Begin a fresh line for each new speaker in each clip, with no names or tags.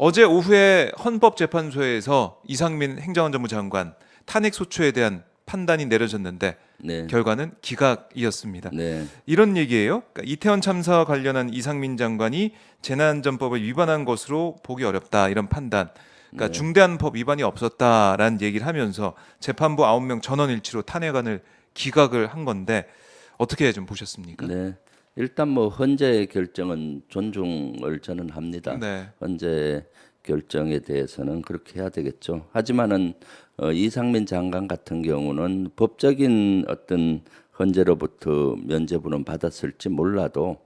어제 오후에 헌법재판소에서 이상민 행정안전부 장관 탄핵 소추에 대한 판단이 내려졌는데
네.
결과는 기각이었습니다.
네.
이런 얘기예요. 그러니까 이태원 참사와 관련한 이상민 장관이 재난안전법을 위반한 것으로 보기 어렵다 이런 판단. 그러니까 중대한 법 위반이 없었다라는 얘기를 하면서 재판부 9명 전원 일치로 탄핵안을 기각을 한 건데 어떻게 좀 보셨습니까?
네. 일단 뭐 헌재의 결정은 존중을 저는 합니다.
네.
헌재 결정에 대해서는 그렇게 해야 되겠죠. 하지만은 이상민 장관 같은 경우는 법적인 어떤 헌재로부터 면죄부는 받았을지 몰라도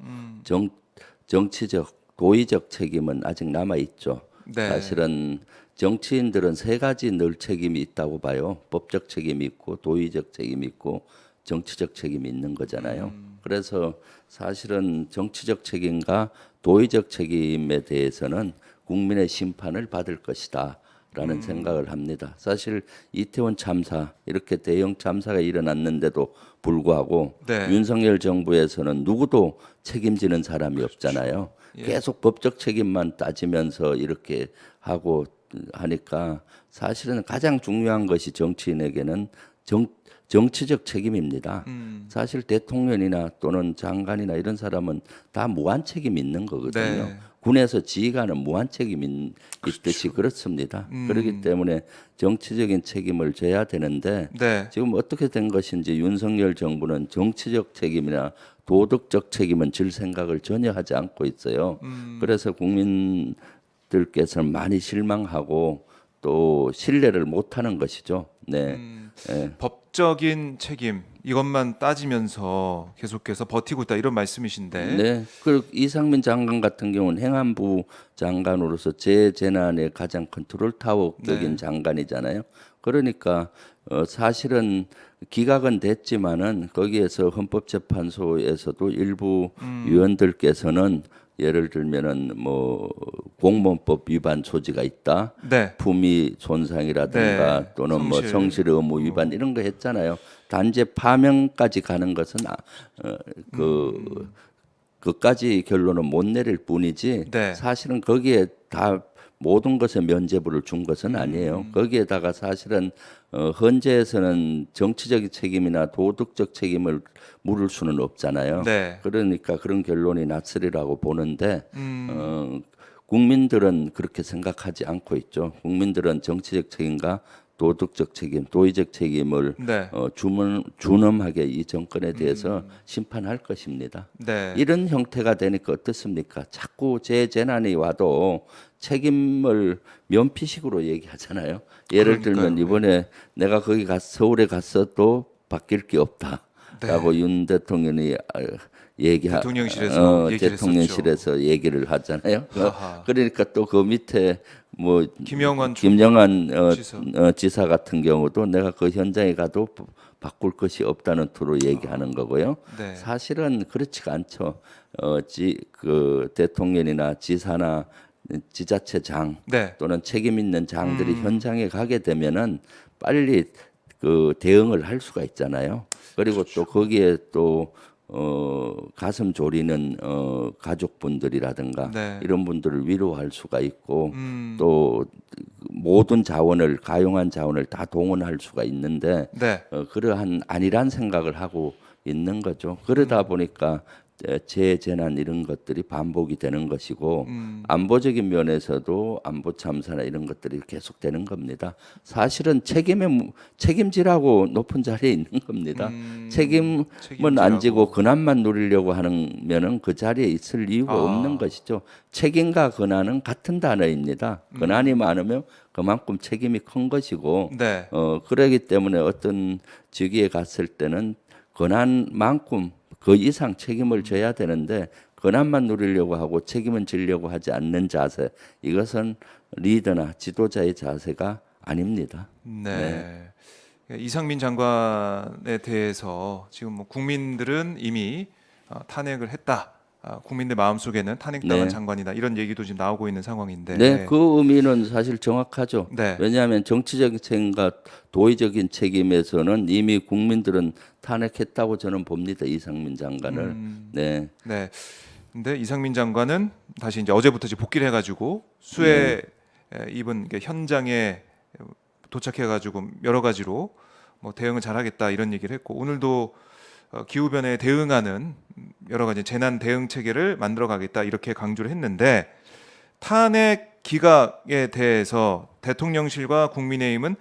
정치적 도의적 책임은 아직 남아 있죠.
네.
사실은 정치인들은 세 가지 늘 책임이 있다고 봐요. 법적 책임이 있고 도의적 책임이 있고 정치적 책임이 있는 거잖아요. 그래서 사실은 정치적 책임과 도의적 책임에 대해서는 국민의 심판을 받을 것이다. 라는 생각을 합니다. 사실 이태원 참사 이렇게 대형 참사가 일어났는데도 불구하고
네.
윤석열 정부에서는 누구도 책임지는 사람이 없잖아요.
예.
계속 법적 책임만 따지면서 이렇게 하고 하니까 사실은 가장 중요한 것이 정치인에게는 정치적 책임입니다. 사실 대통령이나 또는 장관이나 이런 사람은 다 무한 책임이 있는 거거든요.
네.
군에서 지휘관은 무한 책임이 있듯이 그렇습니다. 그렇기 때문에 정치적인 책임을 져야 되는데
네.
지금 어떻게 된 것인지 윤석열 정부는 정치적 책임이나 도덕적 책임은 질 생각을 전혀 하지 않고 있어요. 그래서 국민들께서는 많이 실망하고 또 신뢰를 못하는 것이죠. 네. 네.
법적인 책임 이것만 따지면서 계속해서 버티고 있다 이런 말씀이신데.
네. 그리고 이상민 장관 같은 경우는 행안부 장관으로서 재재난의 가장 컨트롤타워격인
네.
장관이잖아요. 그러니까 사실은 기각은 됐지만은 거기에서 헌법재판소에서도 일부 위원들께서는 예를 들면은 뭐 공무원법 위반 소지가 있다.
네.
품위 손상이라든가
네.
또는 뭐
성실.
성실 의무 위반 이런 거 했잖아요. 단죄 파면까지 가는 것은 그까지 결론은 못 내릴 뿐이지
네.
사실은 거기에 다 모든 것에 면죄부를 준 것은 아니에요. 거기에다가 사실은 헌재에서는 정치적 책임이나 도덕적 책임을 물을 수는 없잖아요.
네.
그러니까 그런 결론이 났으리라고 보는데 국민들은 그렇게 생각하지 않고 있죠. 국민들은 정치적 책임과 도덕적 책임, 도의적 책임을
네.
준엄하게 이 정권에 대해서 심판할 것입니다.
네.
이런 형태가 되니까 어떻습니까? 자꾸 재재난이 와도 책임을 면피식으로 얘기하잖아요. 예를 들면
그러니까요.
이번에 내가 거기 서울에 갔어도 바뀔 게 없다라고 윤 대통령이
대통령실에서 얘기를
대통령실에서 얘기를 하잖아요.
아하.
그러니까 또 그 밑에 뭐
김영환
지사 같은 경우도 내가 그 현장에 가도 바꿀 것이 없다는 투로 얘기하는 거고요.
네.
사실은 그렇지가 않죠. 그 대통령이나 지사나 지자체장
네.
또는 책임 있는 장들이 현장에 가게 되면은 빨리 그 대응을 할 수가 있잖아요. 그리고 또 거기에 또 가슴 졸이는 가족분들이라든가
네.
이런 분들을 위로할 수가 있고 또 모든 자원을 가용한 자원을 다 동원할 수가 있는데
네.
그러한 안일한 생각을 하고 있는 거죠. 그러다 보니까 재재난 이런 것들이 반복이 되는 것이고 안보적인 면에서도 안보 참사나 이런 것들이 계속되는 겁니다. 사실은 책임지라고 높은 자리에 있는 겁니다. 책임은 안 지고 근한만 누리려고 하면은 그 자리에 있을 이유가 없는 것이죠. 책임과 근한은 같은 단어입니다. 근한이 많으면 그만큼 책임이 큰 것이고
네.
그러기 때문에 어떤 직위에 갔을 때는 권한만큼 그 이상 책임을 져야 되는데 권한만 누리려고 하고 책임은 지려고 하지 않는 자세 이것은 리더나 지도자의 자세가 아닙니다.
네. 이상민 장관에 대해서 지금 뭐 국민들은 이미 탄핵을 했다. 국민들 마음속에는 탄핵당한
네.
장관이다. 이런 얘기도 지금 나오고 있는 상황인데.
네, 그 의미는 사실 정확하죠.
네.
왜냐하면 정치적인 책임과 도의적인 책임에서는 이미 국민들은 탄핵했다고 저는 봅니다. 이상민 장관을. 네.
네. 근데 이상민 장관은 다시 이제 어제부터 이제 복귀를 해가지고 수해 입은 현장에 도착해가지고 여러 가지로 뭐 대응을 잘하겠다 이런 얘기를 했고 오늘도 기후 변화에 대응하는 여러 가지 재난 대응 체계를 만들어가겠다 이렇게 강조를 했는데 탄핵 기각에 대해서 대통령실과 국민의힘은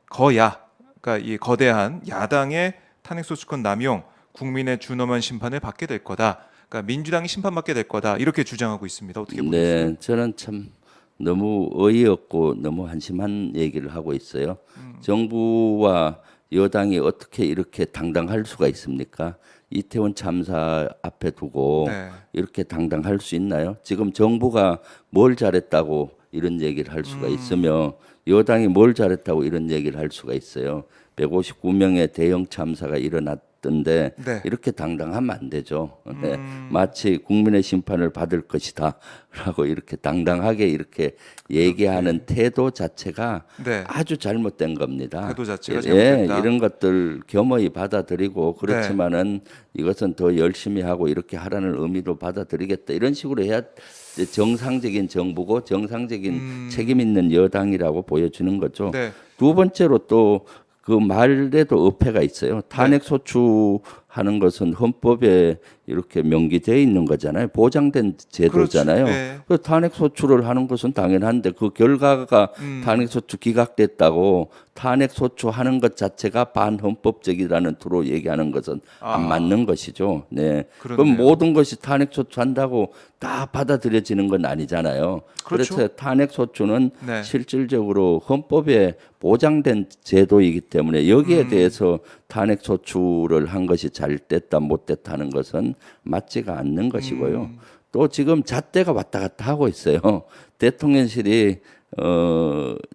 거야, 그러니까 이 거대한 야당의 탄핵 소추권 남용, 국민의 준엄한 심판을 받게 될 거다. 그러니까 민주당이 심판받게 될 거다 이렇게 주장하고 있습니다. 어떻게 보세요?
네, 저는 참 너무 어이없고 너무 한심한 얘기를 하고 있어요. 정부와 여당이 어떻게 이렇게 당당할 수가 있습니까? 이태원 참사 앞에 두고
네.
이렇게 당당할 수 있나요? 지금 정부가 뭘 잘했다고 이런 얘기를 할 수가 있으며 여당이 뭘 잘했다고 이런 얘기를 할 수가 있어요. 159명의 대형 참사가 일어났던데
네.
이렇게 당당하면 안 되죠. 네. 마치 국민의 심판을 받을 것이다라고 이렇게 당당하게 이렇게 얘기하는 태도 자체가
네.
아주 잘못된 겁니다.
태도 자체가
예,
잘못됐다.
이런 것들 겸허히 받아들이고 그렇지만은 이것은 더 열심히 하고 이렇게 하라는 의미로 받아들이겠다 이런 식으로 해야 정상적인 정부고 정상적인 책임 있는 여당이라고 보여주는 거죠.
네.
두 번째로 또 그 말에도 어폐가 있어요. 탄핵 소추하는 것은 헌법에 이렇게 명기되어 있는 거잖아요. 보장된 제도잖아요.
그렇죠. 네.
그 탄핵 소추를 하는 것은 당연한데 그 결과가 탄핵 소추 기각됐다고 탄핵 소추하는 것 자체가 반헌법적이라는 투로 얘기하는 것은 안 맞는 것이죠. 네. 그럼
그렇네요.
모든 것이 탄핵 소추한다고 다 받아들여지는 건 아니잖아요.
그렇죠.
그래서 탄핵 소추는
네.
실질적으로 헌법에 보장된 제도이기 때문에 여기에 대해서 탄핵 소추를 한 것이 잘 됐다 못 됐다 하는 것은 맞지가 않는 것이고요. 또 지금 잣대가 왔다 갔다 하고 있어요. 대통령실이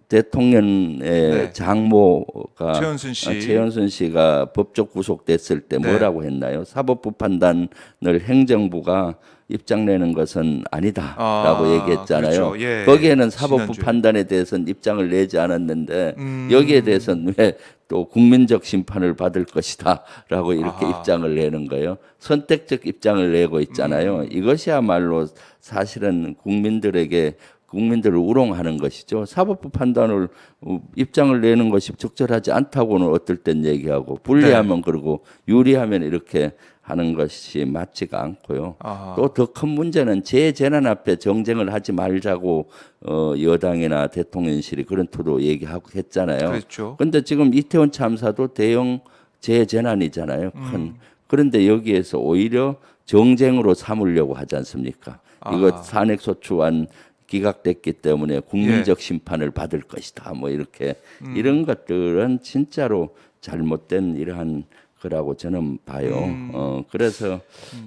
대통령의
네.
장모가
최현순 씨.
최현순 씨가 법적 구속됐을 때
네.
뭐라고 했나요? 사법부 판단을 행정부가 입장 내는 것은 아니다라고 얘기했잖아요.
그렇죠. 예,
거기에는 사법부
지난주에.
판단에 대해서는 입장을 내지 않았는데 여기에 대해서는 왜 또 국민적 심판을 받을 것이다라고 이렇게 입장을 내는 거예요. 선택적 입장을 내고 있잖아요. 이것이야말로 사실은 국민들을 우롱하는 것이죠. 사법부 판단을 입장을 내는 것이 적절하지 않다고는 어떨 땐 얘기하고 불리하면 그러고 유리하면 이렇게 하는 것이 맞지가 않고요.
아하.
또 더 큰 문제는 재재난 앞에 정쟁을 하지 말자고 여당이나 대통령실이 그런 투로 얘기하고 했잖아요.
그랬죠.
그런데 지금 이태원 참사도 대형 재재난이잖아요. 큰. 그런데 여기에서 오히려 정쟁으로 삼으려고 하지 않습니까? 이거 탄핵 소추안 기각됐기 때문에 국민적 심판을 받을 것이다. 뭐 이렇게 이런 것들은 진짜로 잘못된 이러한 거라고 저는 봐요. 그래서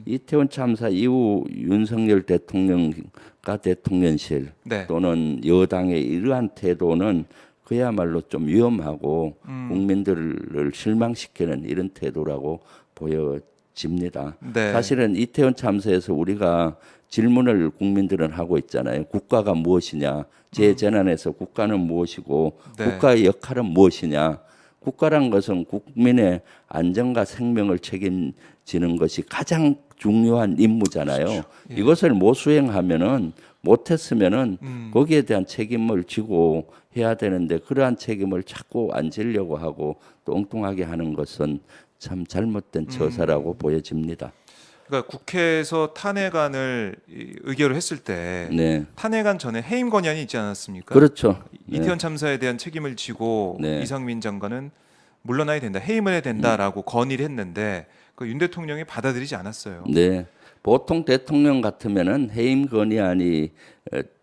이태원 참사 이후 윤석열 대통령과 대통령실
네.
또는 여당의 이러한 태도는 그야말로 좀 위험하고 국민들을 실망시키는 이런 태도라고 보여집니다.
네.
사실은 이태원 참사에서 우리가 질문을 국민들은 하고 있잖아요. 국가가 무엇이냐? 재재난에서 국가는 무엇이고
네.
국가의 역할은 무엇이냐? 국가란 것은 국민의 안전과 생명을 책임지는 것이 가장 중요한 임무잖아요.
그렇죠. 예.
이것을 못 수행하면은 못했으면은 거기에 대한 책임을 지고 해야 되는데 그러한 책임을 자꾸 안 지려고 하고 또 엉뚱하게 하는 것은 참 잘못된 처사라고 보여집니다.
그러니까 국회에서 탄핵안을 의결을 했을 때
네,
탄핵안 전에 해임 건의안이 있지 않았습니까?
그렇죠. 네.
이태원 참사에 대한 책임을 지고
네.
이상민 장관은 물러나야 된다, 해임을 해야 된다라고 건의를 했는데 그 윤 대통령이 받아들이지 않았어요.
네, 보통 대통령 같으면은 해임 건의안이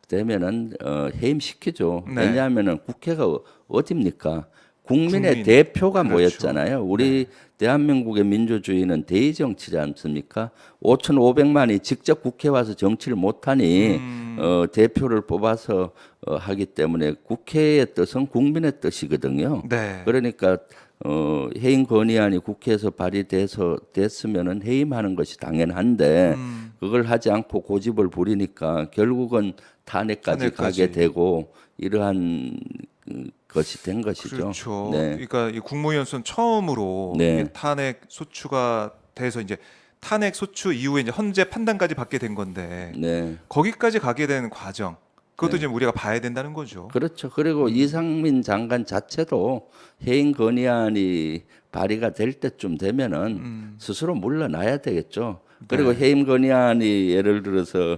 되면은 해임시키죠.
네.
왜냐하면은 국회가 어딥니까? 국민의
국민.
대표가
그렇죠.
모였잖아요. 우리 대한민국의 민주주의는 대의 정치지 않습니까? 5,500만이 직접 국회 와서 정치를 못하니 대표를 뽑아서 하기 때문에 국회의 뜻은 국민의 뜻이거든요.
네.
그러니까 해임 건의안이 국회에서 발의돼서 됐으면은 해임하는 것이 당연한데 그걸 하지 않고 고집을 부리니까 결국은 탄핵까지 가게 되고 이러한 것이 된 것이죠.
그렇죠.
네.
그러니까 이 국무위원선 처음으로
네.
이게 탄핵 소추가 돼서 이제 탄핵 소추 이후에 이제 헌재 판단까지 받게 된 건데
네.
거기까지 가게 된 과정 그것도
네.
지금 우리가 봐야 된다는 거죠.
그렇죠. 그리고 이상민 장관 자체도 해임 건의안이 발의가 될 때쯤 되면은 스스로 물러나야 되겠죠. 그리고
네.
해임 건의안이 예를 들어서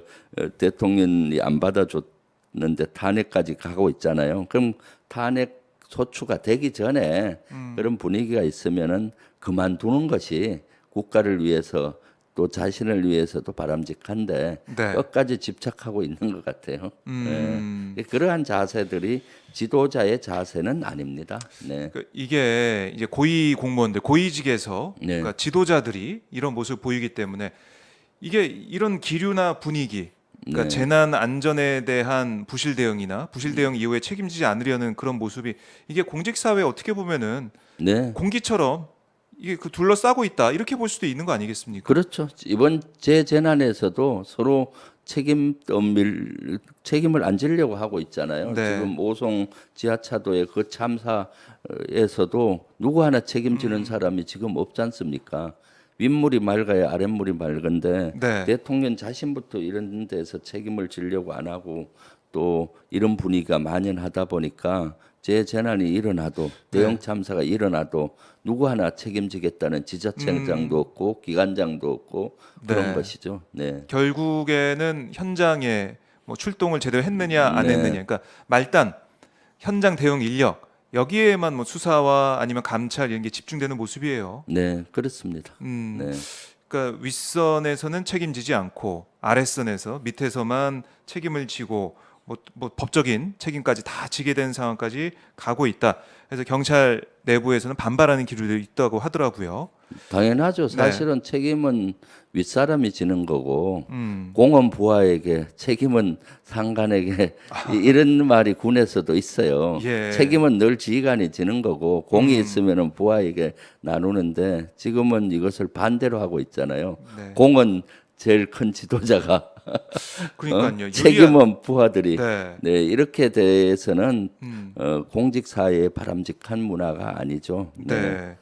대통령이 안 받아줬는데 탄핵까지 가고 있잖아요. 그럼 탄핵 소추가 되기 전에 그런 분위기가 있으면은 그만두는 것이 국가를 위해서 또 자신을 위해서도 바람직한데
네.
끝까지 집착하고 있는 것 같아요.
음.
네. 그러한 자세들이 지도자의 자세는 아닙니다. 네.
그 이게 이제 고위 공무원들, 고위직에서
네.
그러니까 지도자들이 이런 모습을 보이기 때문에 이게 이런 기류나 분위기, 그러니까
네.
재난 안전에 대한 부실 대응이나 부실 대응 이후에 책임지지 않으려는 그런 모습이 이게 공직 사회에 어떻게 보면은
네.
공기처럼 이게 그 둘러싸고 있다 이렇게 볼 수도 있는 거 아니겠습니까?
그렇죠. 이번 재재난에서도 서로 책임을 안 지려고 하고 있잖아요.
네.
지금 오송 지하차도의 그 참사에서도 누구 하나 책임지는 사람이 지금 없지 않습니까? 윗물이 맑아야 아랫물이 맑은데
네.
대통령 자신부터 이런 데서 책임을 지려고 안 하고 또 이런 분위기가 만연하다 보니까 재재난이 일어나도 대형 참사가 일어나도 누구 하나 책임지겠다는 지자체장도 없고 기관장도 없고 그런
네.
것이죠. 네.
결국에는 현장에 뭐 출동을 제대로 했느냐 안
네.
했느냐, 그러니까 말단 현장 대응 인력 여기에만 뭐 수사와 아니면 감찰 이런 게 집중되는 모습이에요.
네, 그렇습니다.
음,
네.
그러니까 윗선에서는 책임지지 않고 아랫선에서 밑에서만 책임을 지고 뭐 법적인 책임까지 다 지게 된 상황까지 가고 있다. 그래서 경찰 내부에서는 반발하는 기류도 있다고 하더라고요.
당연하죠. 사실은 책임은 윗사람이 지는 거고
음,
공원 부하에게 책임은 상관에게 이런 말이 군에서도 있어요.
예.
책임은 늘 지휘관이 지는 거고 공이 있으면은 부하에게 나누는데 지금은 이것을 반대로 하고 있잖아요.
네.
공은 제일 큰 지도자가
그러니까요.
책임은 부하들이
네.
네, 이렇게 대해서는
음.
공직 사회의 바람직한 문화가 아니죠.
네.